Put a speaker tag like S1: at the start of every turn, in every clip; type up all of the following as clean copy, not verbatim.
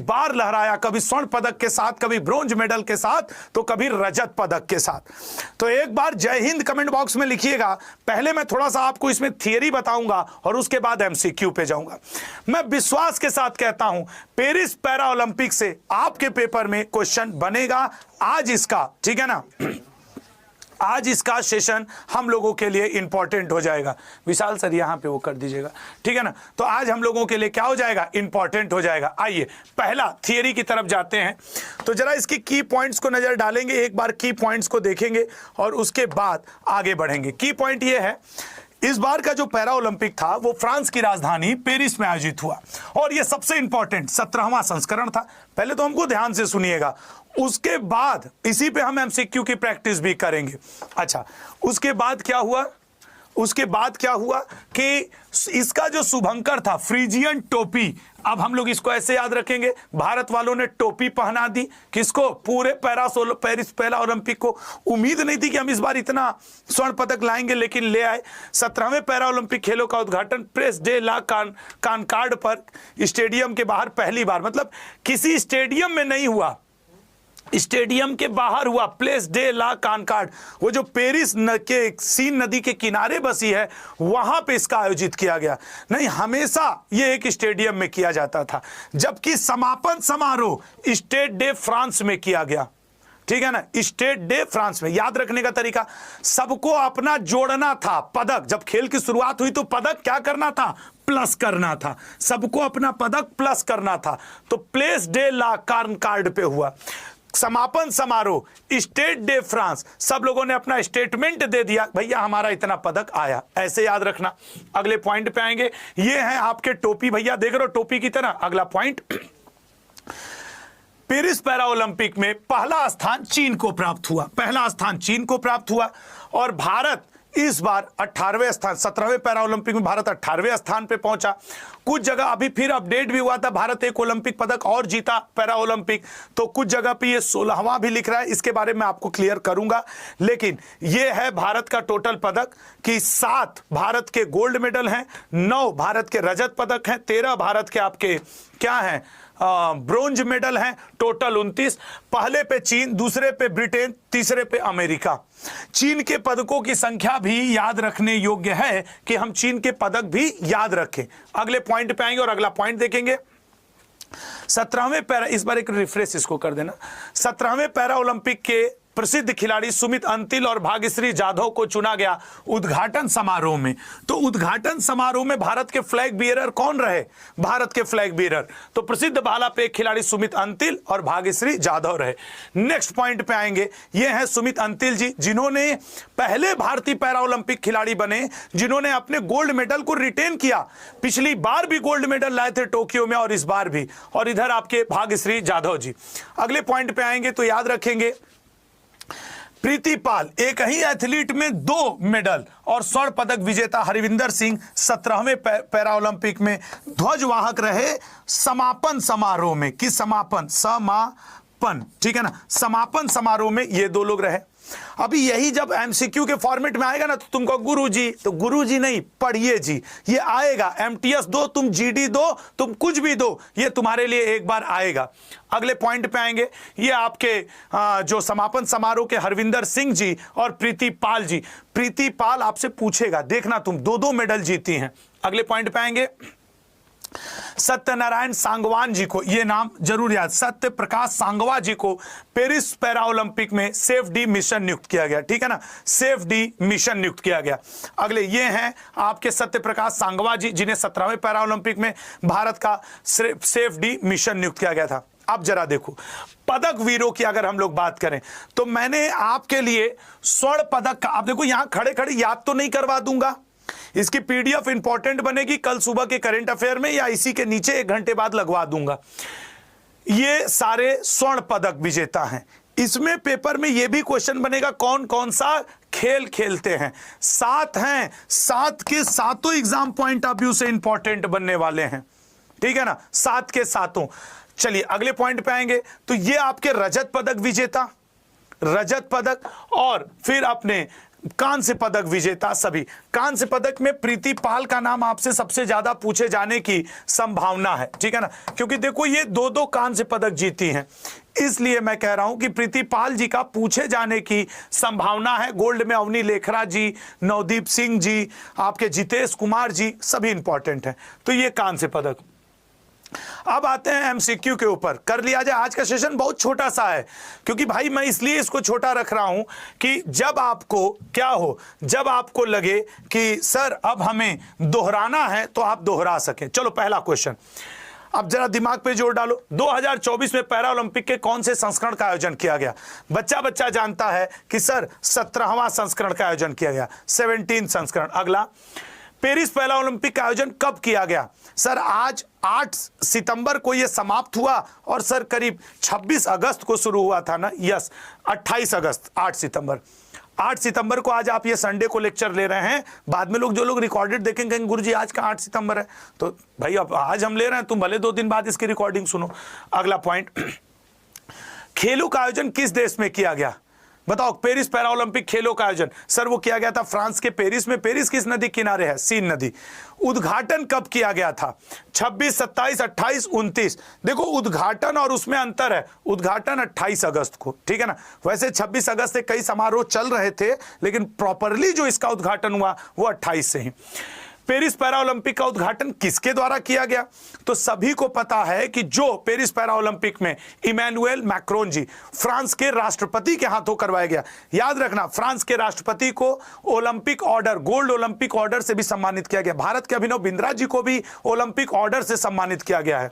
S1: बार लहराया, कभी स्वर्ण पदक के साथ, कभी ब्रोंज मेडल के साथ, तो कभी रजत पदक के साथ। तो एक बार जय हिंद कमेंट बॉक्स में लिखिएगा। पहले मैं थोड़ा सा आपको इसमें थियरी बताऊंगा और उसके बाद एमसीक्यू पे जाऊंगा। मैं विश्वास के साथ कहता हूं पेरिस पैरा ओलंपिक से आपके पेपर में क्वेश्चन बनेगा आज इसका, ठीक है ना। आज इसका सेशन हम लोगों के लिए इंपॉर्टेंट हो जाएगा। विशाल सर यहां पे वो कर दीजिएगा, ठीक है ना। तो आज हम लोगों के लिए क्या हो जाएगा, इंपॉर्टेंट हो जाएगा। आइए पहला थियरी की तरफ जाते हैं। तो जरा इसकी की पॉइंट्स को नजर डालेंगे, एक बार की पॉइंट्स को देखेंगे और उसके बाद आगे बढ़ेंगे। की पॉइंट ये है, इस बार का जो पैरा ओलंपिक था वो फ्रांस की राजधानी पेरिस में आयोजित हुआ और ये सबसे इंपॉर्टेंट 17वां संस्करण था। पहले तो हमको ध्यान से सुनिएगा, उसके बाद इसी पे हम एमसीक्यू की प्रैक्टिस भी करेंगे। अच्छा, उसके बाद क्या हुआ, उसके बाद क्या हुआ कि इसका जो शुभंकर था फ्रीजियन टोपी, अब हम लोग इसको ऐसे याद रखेंगे, भारत वालों ने टोपी पहना दी किसको, पूरे पेरिस पैरा ओलंपिक को। उम्मीद नहीं थी कि हम इस बार इतना स्वर्ण पदक लाएंगे, लेकिन ले आए। 17वें पैरा ओलंपिक खेलों का उद्घाटन प्रेस डे ला कानकार्ड पर स्टेडियम के बाहर पहली बार, मतलब किसी स्टेडियम में नहीं हुआ, स्टेडियम के बाहर हुआ। प्लेस डे ला कानकार्ड, वो जो पेरिस के सीन नदी के किनारे बसी है, वहां पे इसका आयोजित किया गया। नहीं, हमेशा ये एक स्टेडियम में किया जाता था, जबकि समापन समारोह स्टेड डे फ्रांस में किया गया, ठीक है ना। स्टेड डे फ्रांस में। याद रखने का तरीका, सबको अपना जोड़ना था पदक। जब खेल की शुरुआत हुई तो पदक क्या करना था, प्लस करना था, सबको अपना पदक प्लस करना था। तो प्लेस डे ला कानकार्ड पे हुआ समापन समारोह, स्टेट डे फ्रांस, सब लोगों ने अपना स्टेटमेंट दे दिया, भैया हमारा इतना पदक आया। ऐसे याद रखना। अगले पॉइंट पे आएंगे, ये है आपके टोपी, भैया देख रहे हो टोपी की तरह। अगला पॉइंट, पेरिस पैरा ओलंपिक में पहला स्थान चीन को प्राप्त हुआ, पहला स्थान चीन को प्राप्त हुआ और भारत इस बार 18वें स्थान, 17वें पैरा ओलंपिक में भारत 18वें स्थान पे पहुंचा। कुछ जगह अभी फिर अपडेट भी हुआ था, भारत एक ओलंपिक पदक और जीता पैरा ओलंपिक, तो कुछ जगह पे ये 16वां भी लिख रहा है, इसके बारे में आपको क्लियर करूंगा। लेकिन ये है भारत का टोटल पदक कि 7 भारत के गोल्ड मेडल हैं, 9 भारत के रजत पदक हैं, 13 भारत के आपके क्या हैं ब्रोंज मेडल हैं, टोटल 29। पहले पे चीन, दूसरे पे ब्रिटेन, तीसरे पे अमेरिका। चीन के पदकों की संख्या भी याद रखने योग्य है कि हम चीन के पदक भी याद रखें। अगले पॉइंट पे आएंगे और अगला पॉइंट देखेंगे। 17वें पैरा, इस बार एक रिफ्रेश इसको कर देना। 17वें पैरा ओलंपिक के प्रसिद्ध खिलाड़ी सुमित अंतिल और भाग्यश्री जाधव को चुना गया उद्घाटन समारोह में। तो उद्घाटन समारोह में भारत के फ्लैग बियरर कौन रहे, भारत के फ्लैग बियरर तो प्रसिद्ध भाला फेंक खिलाड़ी सुमित अंतिल और भाग्यश्री जाधव रहे। नेक्स्ट पॉइंट पे आएंगे, ये हैं सुमित अंतिल जी, जिन्होंने पहले भारतीय पैरा ओलंपिक खिलाड़ी बने जिन्होंने अपने गोल्ड मेडल को रिटेन किया। पिछली बार भी गोल्ड मेडल लाए थे टोक्यो में और इस बार भी। और इधर आपके भाग्यश्री जाधव जी। अगले पॉइंट पे आएंगे तो याद रखेंगे, प्रीति पाल, एक ही एथलीट में 2 मेडल और स्वर्ण पदक विजेता हरविंदर सिंह 17वें पैरा ओलंपिक में ध्वजवाहक रहे समापन समारोह में। किस समापन, समापन, ठीक है ना, समापन समारोह में ये 2 लोग रहे। अभी यही जब एमसीक्यू के फॉर्मेट में आएगा ना, तो तुमको गुरुजी, तो गुरुजी नहीं पढ़िए जी, ये आएगा। एमटीएस दो, तुम जीडी दो, तुम कुछ भी दो, ये तुम्हारे लिए एक बार आएगा। अगले पॉइंट पे आएंगे, ये आपके जो समापन समारोह के हरविंदर सिंह जी और प्रीति पाल जी। प्रीति पाल आपसे पूछेगा, देखना तुम 2-2 मेडल जीती हैं। अगले पॉइंट पे आएंगे, सत्यनारायण सांगवान जी को, ये नाम जरूर याद, सत्य प्रकाश सांगवा जी को पेरिस पैरा ओलंपिक में सेफ डी मिशन नियुक्त किया गया, ठीक है ना, सेफ डी मिशन नियुक्त किया गया। अगले ये हैं आपके सत्य प्रकाश सांगवा जी, जिन्हें 17वें पैरा ओलंपिक में भारत का सेफ डी मिशन नियुक्त किया गया था। अब जरा देखो पदक वीरों की अगर हम लोग बात करें तो मैंने आपके लिए स्वर्ण पदक का, आप देखो यहां खड़े खड़े याद तो नहीं करवा दूंगा, इसकी पीडीएफ इंपॉर्टेंट बनेगी कल सुबह के करंट अफेयर में या इसी के नीचे 1 घंटे बाद लगवा दूंगा। ये सारे स्वर्ण पदक विजेता हैं। इसमें पेपर में यह भी क्वेश्चन बनेगा कौन कौन सा खेल खेलते हैं। 7 हैं, 7 के 7 एग्जाम पॉइंट ऑफ व्यू से इंपॉर्टेंट बनने वाले हैं, ठीक है ना, 7 के 7। चलिए अगले पॉइंट पे आएंगे तो ये आपके रजत पदक विजेता, रजत पदक, और फिर अपने कांस्य पदक विजेता सभी। कांस्य पदक में प्रीति पाल का नाम आपसे सबसे ज्यादा पूछे जाने की संभावना है, ठीक है ना, क्योंकि देखो ये दो दो कांस्य पदक जीती हैं, इसलिए मैं कह रहा हूं कि प्रीति पाल जी का पूछे जाने की संभावना है। गोल्ड में अवनी लेखरा जी, नवदीप सिंह जी, आपके जितेश कुमार जी, सभी इंपॉर्टेंट हैं। तो ये कांस्य पदक। अब आते हैं एमसीक्यू के ऊपर, कर लिया जाए। आज का सेशन बहुत छोटा सा है, क्योंकि भाई मैं इसलिए इसको छोटा रख रहा हूं कि जब आपको क्या हो, जब आपको लगे कि सर अब हमें दोहराना है तो आप दोहरा सकें। चलो पहला क्वेश्चन, अब जरा दिमाग पे जोर डालो। 2024 में पैरा ओलंपिक के कौन से संस्करण का आयोजन किया गया? बच्चा जानता है कि सर 17वां संस्करण का आयोजन किया गया, 17 संस्करण। अगला, पेरिस पहला ओलंपिक का आयोजन कब किया गया? सर आज 8 सितंबर को यह समाप्त हुआ और सर करीब 26 अगस्त को शुरू हुआ था ना। यस, 28 अगस्त, 8 सितंबर को। आज आप ये संडे को लेक्चर ले रहे हैं, बाद में जो लोग रिकॉर्डेड देखेंगे गुरुजी आज का 8 सितंबर है, तो भाई अब आज हम ले रहे हैं, तुम भले 2 दिन बाद इसकी रिकॉर्डिंग सुनो। अगला पॉइंट, खेलों का आयोजन किस देश में किया गया? बताओ, पेरिस पैरा ओलंपिक खेलों का आयोजन सर वो किया गया था फ्रांस के पेरिस में। पेरिस किस नदी किनारे है? सीन नदी। उद्घाटन कब किया गया था? 26, 27, 28, 29। देखो उद्घाटन और उसमें अंतर है, उद्घाटन 28 अगस्त को, ठीक है ना। वैसे 26 अगस्त से कई समारोह चल रहे थे, लेकिन प्रॉपरली जो इसका उद्घाटन हुआ वो 28 से ही। पेरिस पैरा ओलंपिक का उद्घाटन किसके द्वारा किया गया? तो सभी को पता है कि जो पेरिस पैरा ओलंपिक में इमैनुएल मैक्रोन जी, फ्रांस के राष्ट्रपति के हाथों करवाया गया। याद रखना, फ्रांस के राष्ट्रपति को Olympic order, gold Olympic order से भी सम्मानित किया गया। भारत के अभिनव बिंद्रा जी को भी ओलंपिक ऑर्डर से सम्मानित किया गया है।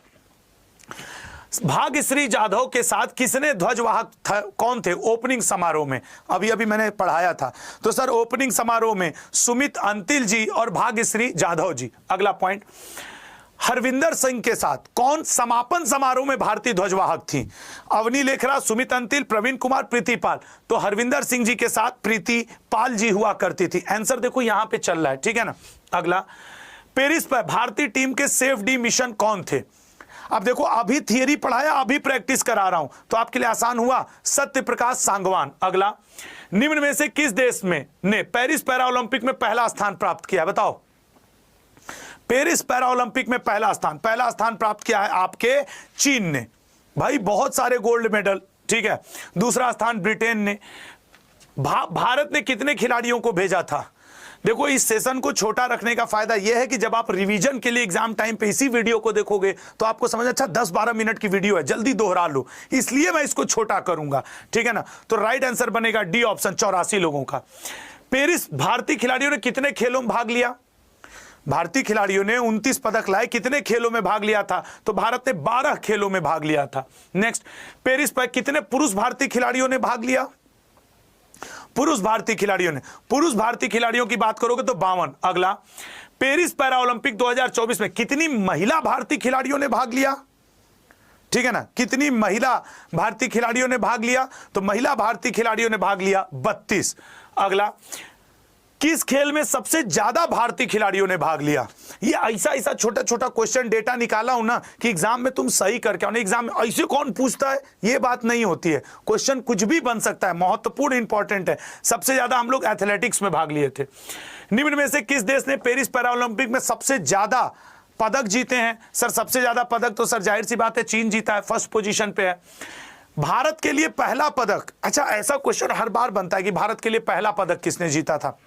S1: भाग्यश्री जाधव के साथ किसने ध्वजवाहक कौन थे ओपनिंग समारोह में? अभी मैंने पढ़ाया था। तो सर ओपनिंग समारोह में सुमित अंतिल जी और भाग्यश्री जाधव जी। अगला पॉइंट, हरविंदर सिंह के साथ कौन समापन समारोह में भारतीय ध्वजवाहक थी? अवनी लेखरा, सुमित अंतिल, प्रवीण कुमार, प्रीति पाल। तो हरविंदर सिंह जी के साथ प्रीति पाल जी हुआ करती थी। आंसर देखो यहां पे चल रहा है, ठीक है ना। अगला, पेरिस पर भारतीय टीम के सेफ डी मिशन कौन थे? अब देखो अभी थियरी पढ़ाया, अभी प्रैक्टिस करा रहा हूं, तो आपके लिए आसान हुआ, सत्य प्रकाश सांगवान। अगला, निम्न में से किस देश में ने पेरिस पैरा ओलंपिक में पहला स्थान प्राप्त किया? बताओ, पेरिस पैरा ओलंपिक में पहला स्थान प्राप्त किया है आपके चीन ने। भाई बहुत सारे गोल्ड मेडल, ठीक है। दूसरा स्थान ब्रिटेन ने। भारत ने कितने खिलाड़ियों को भेजा था? देखो इस सेशन को छोटा रखने का फायदा यह है कि जब आप रिवीजन के लिए एग्जाम टाइम पे इसी वीडियो को देखोगे तो आपको समझ, अच्छा 10-12 मिनट की वीडियो है, जल्दी दोहरा लो, इसलिए मैं इसको छोटा करूंगा, ठीक है ना। तो राइट आंसर बनेगा डी ऑप्शन, 84 लोगों का। पेरिस, भारतीय खिलाड़ियों ने कितने खेलों में भाग लिया? भारतीय खिलाड़ियों ने 29 पदक लाए। कितने खेलों में भाग लिया था? तो भारत ने 12 खेलों में भाग लिया था। नेक्स्ट, पेरिस पर कितने पुरुष भारतीय खिलाड़ियों ने भाग लिया? पुरुष भारतीय खिलाड़ियों की बात करोगे तो 52। अगला, पेरिस पैरा ओलंपिक 2024 में कितनी महिला भारतीय खिलाड़ियों ने भाग लिया? ठीक है ना, कितनी महिला भारतीय खिलाड़ियों ने भाग लिया? तो महिला भारतीय खिलाड़ियों ने भाग लिया 32। अगला, किस खेल में सबसे ज्यादा भारतीय खिलाड़ियों ने भाग लिया? ये ऐसा छोटा क्वेश्चन डेटा निकाला हूं ना कि एग्जाम में तुम सही करके आओ। एग्जाम में ऐसे कौन पूछता है, ये बात नहीं होती है। क्वेश्चन कुछ भी बन सकता है, महत्वपूर्ण इंपॉर्टेंट है। सबसे ज्यादा हम लोग एथलेटिक्स में भाग लिए थे। निम्न में से किस देश ने पेरिस पैरा ओलंपिक में सबसे ज्यादा पदक जीते हैं? सर सबसे ज्यादा पदक तो सर जाहिर सी बात है चीन जीता है, फर्स्ट पोजीशन पे है। भारत के लिए पहला पदक, अच्छा ऐसा क्वेश्चन हर बार बनता है कि भारत के लिए पहला पदक किसने जीता था?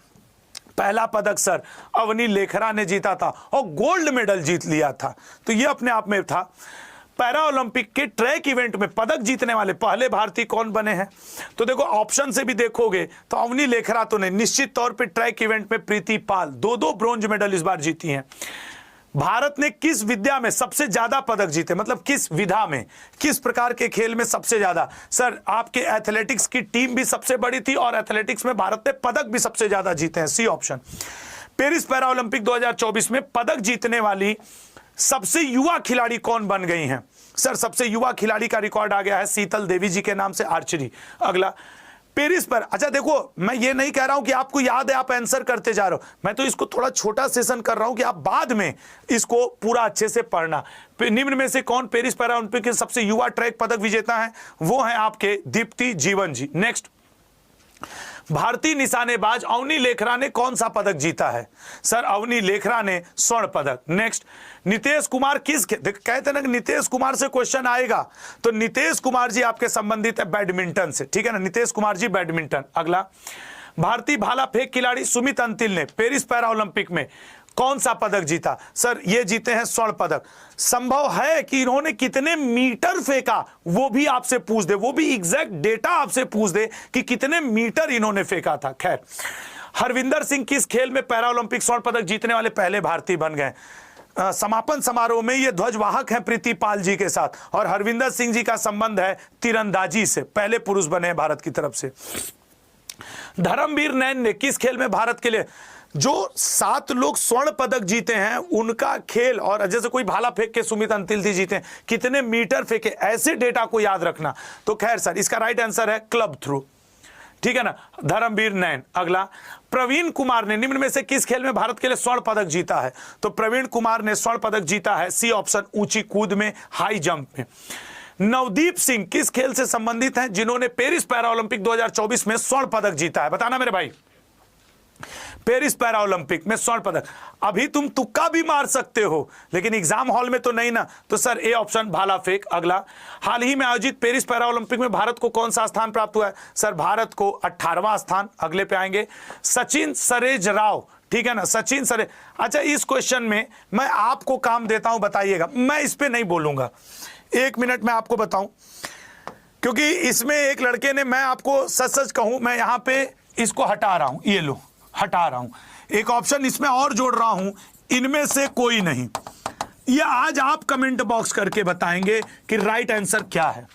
S1: पहला पदक सर अवनी लेखरा ने जीता था और गोल्ड मेडल जीत लिया था। तो ये अपने आप में था। पैरा ओलंपिक के ट्रैक इवेंट में पदक जीतने वाले पहले भारतीय कौन बने हैं? तो देखो ऑप्शन से भी देखोगे तो अवनी लेखरा तो नहीं, निश्चित तौर पे ट्रैक इवेंट में प्रीति पाल, 2 ब्रोंज मेडल इस बार जीती हैं। भारत ने किस विद्या में सबसे ज्यादा पदक जीते, मतलब किस विधा में, किस प्रकार के खेल में सबसे ज्यादा? सर आपके एथलेटिक्स की टीम भी सबसे बड़ी थी और एथलेटिक्स में भारत ने पदक भी सबसे ज्यादा जीते हैं, C option. Paris para Olympic 2024 में पदक जीतने वाली सबसे युवा खिलाड़ी कौन बन गई हैं? सर सबसे युवा खिलाड़ी का रिकॉर्ड आ गया है शीतल देवी जी के नाम से, आर्चरी। अगला, पेरिस पर, अच्छा देखो मैं ये नहीं कह रहा हूं कि आपको याद है आप आंसर करते जा रहे हो, मैं तो इसको थोड़ा छोटा सेशन कर रहा हूं कि आप बाद में इसको पूरा अच्छे से पढ़ना। निम्न में से कौन पेरिस पैरा ओलंपिक के सबसे युवा ट्रैक पदक विजेता है? वो है आपके दीप्ति जीवन जी। नेक्स्ट, भारतीय निशानेबाज अवनी लेखरा ने कौन सा पदक जीता है? सर अवनी लेखरा ने स्वर्ण पदक। नेक्स्ट, नीतीश कुमार कहते हैं ना नीतीश कुमार से क्वेश्चन आएगा, तो नीतीश कुमार जी आपके संबंधित है बैडमिंटन से, ठीक है ना, नीतीश कुमार जी बैडमिंटन। अगला, भारतीय भाला फेंक खिलाड़ी सुमित अंतिल ने पेरिस पैरा ओलंपिक में कौन सा पदक जीता? सर ये जीते हैं स्वर्ण पदक। संभव है कि इन्होंने कितने मीटर फेंका वो भी आपसे पूछ दे, वो भी एग्जैक्ट डेटा आपसे पूछ दे कि कितने मीटर इन्होंने फेंका था। खैर, हरविंदर सिंह किस खेल में पैरा ओलंपिक स्वर्ण पदक जीतने वाले पहले भारतीय बन गए? समापन समारोह में ये ध्वजवाहक हैं प्रीति पाल जी के साथ, और हरविंदर सिंह जी का संबंध है तीरंदाजी से, पहले पुरुष बने हैं भारत की तरफ से। धर्मवीर नैन ने किस खेल में भारत के लिए, जो 7 लोग स्वर्ण पदक जीते हैं उनका खेल, और जैसे कोई भाला फेंक के सुमित अंतिल जी जीते हैं, कितने मीटर फेंके, ऐसे डेटा को याद रखना। तो खैर सर इसका राइट आंसर है क्लब थ्रो, ठीक है ना, धर्मवीर नैन। अगला, प्रवीण कुमार ने निम्न में से किस खेल में भारत के लिए स्वर्ण पदक जीता है? तो प्रवीण कुमार ने स्वर्ण पदक जीता है सी ऑप्शन, ऊंची कूद में, हाई जंप में। नवदीप सिंह किस खेल से संबंधित हैं जिन्होंने पेरिस पैरा ओलंपिक 2024 में स्वर्ण पदक जीता है? बताना मेरे भाई, पेरिस पैरा ओलंपिक में स्वर्ण पदक। अभी तुम तुक्का भी मार सकते हो लेकिन एग्जाम हॉल में तो नहीं ना, तो सर ए ऑप्शन भाला फेंक। अगला, हाल ही में आयोजित पेरिस पैरा ओलंपिक में भारत को कौन सा स्थान प्राप्त हुआ है? सर भारत को 18वां स्थान। अगले पे आएंगे, सचिन सरेज राव, ठीक है ना, सचिन सरेज। अच्छा इस क्वेश्चन में मैं आपको काम देता हूं, बताइएगा, मैं इस पे नहीं बोलूंगा, 1 मिनट में आपको बताऊं, क्योंकि इसमें एक लड़के ने, मैं आपको सच सच कहूं, मैं यहां पे इसको हटा रहा हूं, ये लो हटा रहा हूं, एक ऑप्शन इसमें और जोड़ रहा हूं, इनमें से कोई नहीं। ये आज आप कमेंट बॉक्स करके बताएंगे कि राइट आंसर क्या है,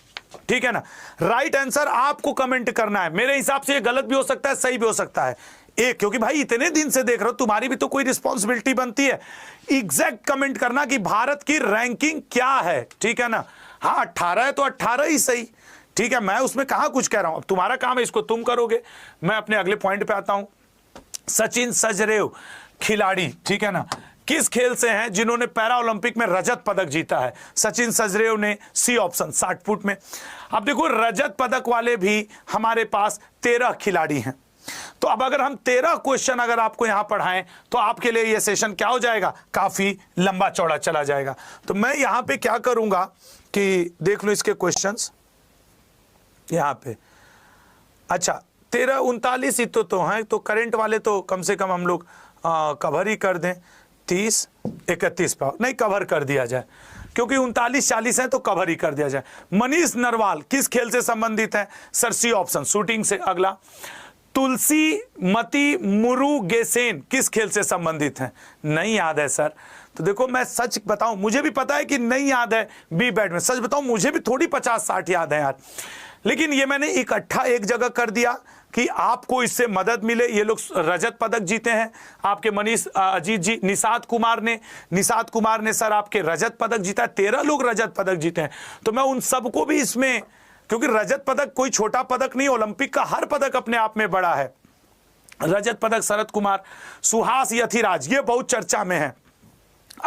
S1: ठीक है ना, राइट आंसर आपको कमेंट करना है। मेरे हिसाब से ये गलत भी हो सकता है, सही भी हो सकता है, क्योंकि भाई इतने दिन से देख रहे हो, तुम्हारी भी तो कोई रिस्पॉन्सिबिलिटी बनती है। एग्जैक्ट कमेंट करना कि भारत की रैंकिंग क्या है, ठीक है ना। हाँ 18 है तो 18 ही सही, ठीक है, मैं उसमें कहां कुछ कह रहा हूं, अब तुम्हारा काम है, इसको तुम करोगे। मैं अपने अगले पॉइंट पे आता हूं। सचिन सजरेव खिलाड़ी, ठीक है ना, किस खेल से हैं जिन्होंने पैरा ओलंपिक में रजत पदक जीता है? सचिन सजरेव ने सी ऑप्शन, 60 फुट में। अब देखो रजत पदक वाले भी हमारे पास 13 खिलाड़ी हैं, तो अब अगर हम 13 क्वेश्चन अगर आपको यहां पढ़ाएं तो आपके लिए यह सेशन क्या हो जाएगा, काफी लंबा चौड़ा चला जाएगा। तो मैं यहां पे क्या करूंगा कि देख लो इसके क्वेश्चंस यहां पे। अच्छा 13 39 ही तो हैं, तो करंट वाले तो कम से कम हम लोग कवर ही कर दें, 30 31 पर नहीं कवर कर दिया जाए, क्योंकि 39 40 है तो कवर ही कर दिया जाए। मनीष नरवाल किस खेल से संबंधित है? सर सी ऑप्शन, शूटिंग से। अगला, तुलसी मती मुरुगेसेन किस खेल से संबंधित है? नहीं याद है सर। तो देखो मैं सच बताऊं, मुझे भी पता है कि नहीं याद है, बी बैटमैन। सच बताऊं मुझे भी थोड़ी 50-60 याद है यार, लेकिन ये मैंने इकट्ठा एक जगह कर दिया कि आपको इससे मदद मिले। ये लोग रजत पदक जीते हैं आपके मनीष अजीत जी, निषाद कुमार ने सर आपके रजत पदक जीता है, 13 लोग रजत पदक जीते हैं। तो मैं उन सबको भी इसमें, क्योंकि रजत पदक कोई छोटा पदक नहीं, ओलंपिक का हर पदक अपने आप में बड़ा है। रजत पदक शरद कुमार, सुहास यथिराज ये बहुत चर्चा में है,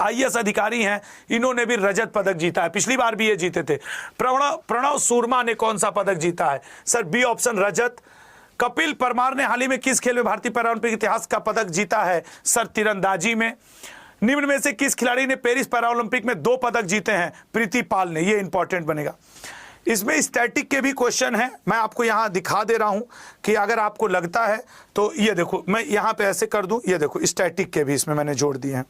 S1: IAS अधिकारी हैं, इन्होंने भी रजत पदक जीता है, पिछली बार भी ये जीते थे। प्रणव सूरमा ने कौन सा पदक जीता है? सर बी ऑप्शन, रजत। कपिल परमार ने हाल ही में किस खेल में भारतीय पैरा ओलंपिक इतिहास का पदक जीता है? सर तीरंदाजी में। निम्न में से किस खिलाड़ी ने पेरिस पैरा ओलंपिक में 2 पदक जीते हैं? प्रीति पाल ने। ये इंपॉर्टेंट बनेगा। इसमें स्टैटिक के भी क्वेश्चन है, मैं आपको यहां दिखा दे रहा हूं कि अगर आपको लगता है तो ये देखो, मैं यहां पे ऐसे कर दूं, ये देखो स्टैटिक के भी इसमें मैंने जोड़ दिए हैं,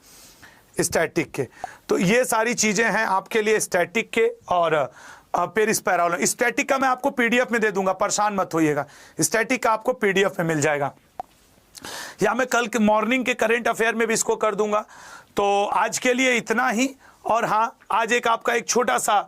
S1: स्टैटिक के। तो ये सारी चीजें हैं आपके लिए स्टैटिक के और पेरिस पैरा ओलंपिक। स्टैटिक का मैं आपको PDF में दे दूंगा, परेशान मत होइएगा, स्टैटिक का आपको PDF में मिल जाएगा, या मैं कल के मॉर्निंग के करंट अफेयर में भी इसको कर दूंगा। तो आज के लिए इतना ही। और हाँ, आज एक आपका एक छोटा सा